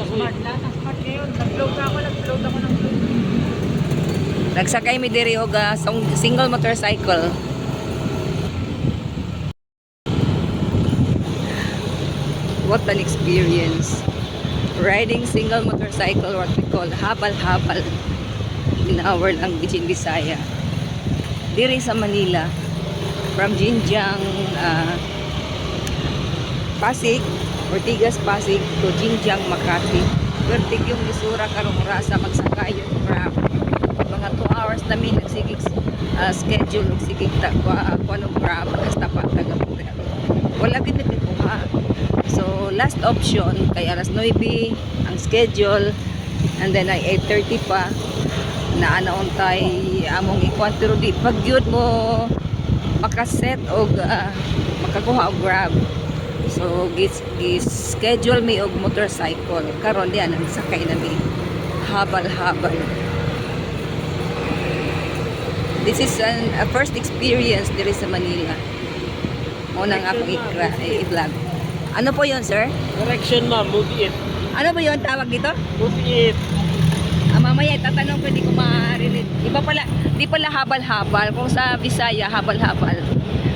Smart lahat ang smart ngayon. Nag-load ako ng load. Nagsakay mi diri og single motorcycle. What an experience. Riding single motorcycle, what we call habal-habal in our language in Bisaya. Diri sa Manila, from Jinjiang, Pasig, Ortigas Pasig to Jinjiang Makati. Vertig yung lisura karong rasa magsakay yung grab. Mga 2 hours namin nagsigig schedule og sigig kuno grab hasta pa taga hotel. Wala gid nagkuha. So last option kay alas 9 ang schedule, and then ay 8:30 pa na anaon tay among ikuan, pero di pag yun mo makaset og makakuha og grab. So schedule mi og motorcycle karon diyan ang sakay na mi habal-habal. This is a first experience diri sa Manila. Unang akong i-vlog. Ano po yun, sir? Correction, ma'am. Move it. Ano ba yun tawag dito? Move it. Mamaya tatanong ko, hindi ko ma-relate. Iba pala, di pala habal-habal. Kung sa Bisaya, habal-habal.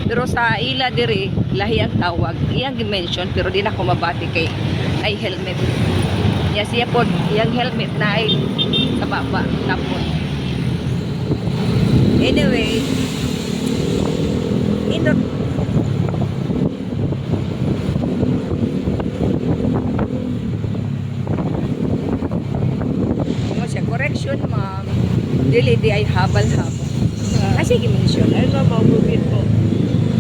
Pero sa ila diri, lahi ang tawag. Iyang dimension, pero di na ako mabati kay ay helmet. Yes, siya po, iyang helmet na ay sa baba. Tapos. Anyway, correction, ma'am. Dili di ay habal-habal. Kasi gimension. Ayun na, ma'am. Move it po.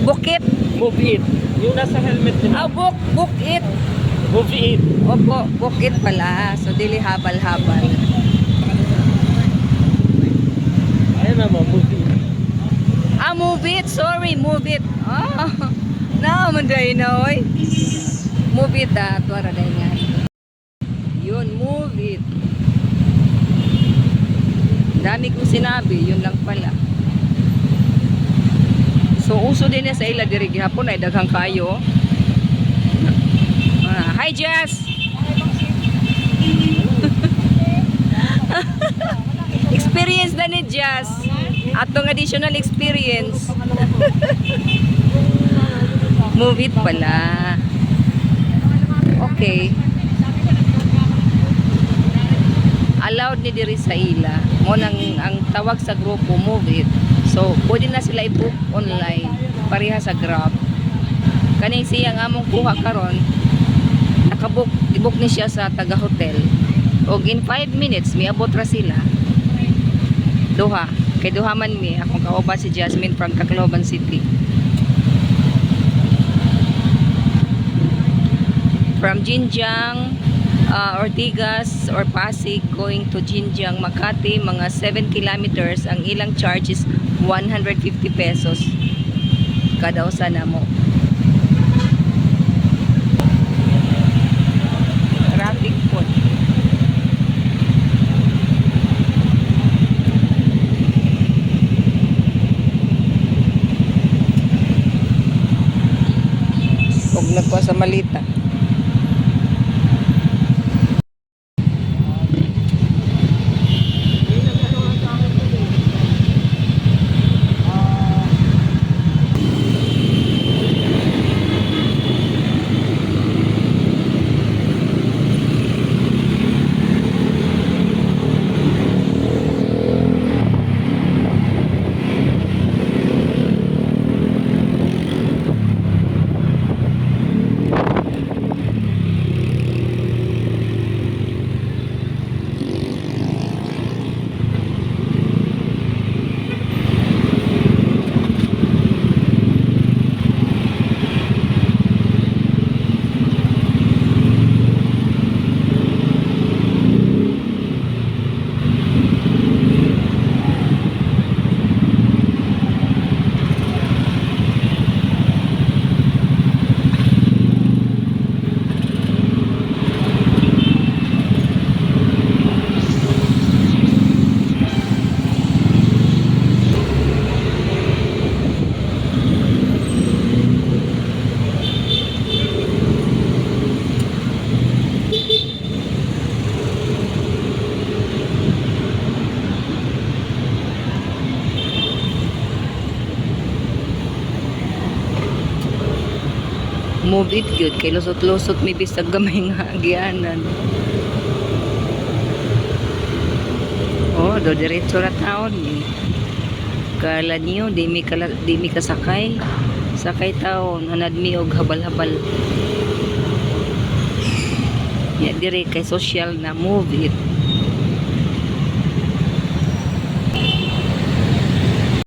Bukit. Move it. Yung nasa helmet niyo. Bukit. Move it. Opo, bukit pala. So, dili habal-habal. Ayun na, ma'am. Move it. Move it. Sorry, move it. Manday na, oy. Move it, tuwara na nga. Yun, move it. Dami kong sinabi, yun lang pala. So, uso din na sa ila diri gihapon ay daghang kayo. Hi, Jess! Experience na ni Jess. Atong additional experience. Move it pala. Okay. Allowed ni diri sa ila. Mo nang ang tawag sa grupo, move it. So, pwede na sila i-book online. Pareha sa Grab. Kaning siyang among kuha karon, nakabook, i-book ni siya sa taga-hotel. Og in 5 minutes, miabot ra sila. Duha. Kay duha man mi. Akong kauban si Jasmine from Tacloban City. From Jinjiang, Ortigas or Pasig going to Jinjiang Makati, mga 7 kilometers. Ang ilang charge is 150 pesos kada usa na mo. Traffic po. Huwag nagpa sa malita. Move it good. Kay lusot-lusot may bisag gamay nga agianan. Oh, do diretso ra taon. Kala niyo, di mi kasakay. Sakay taon, anad mi og habal-habal. Ya dire kay social na move it.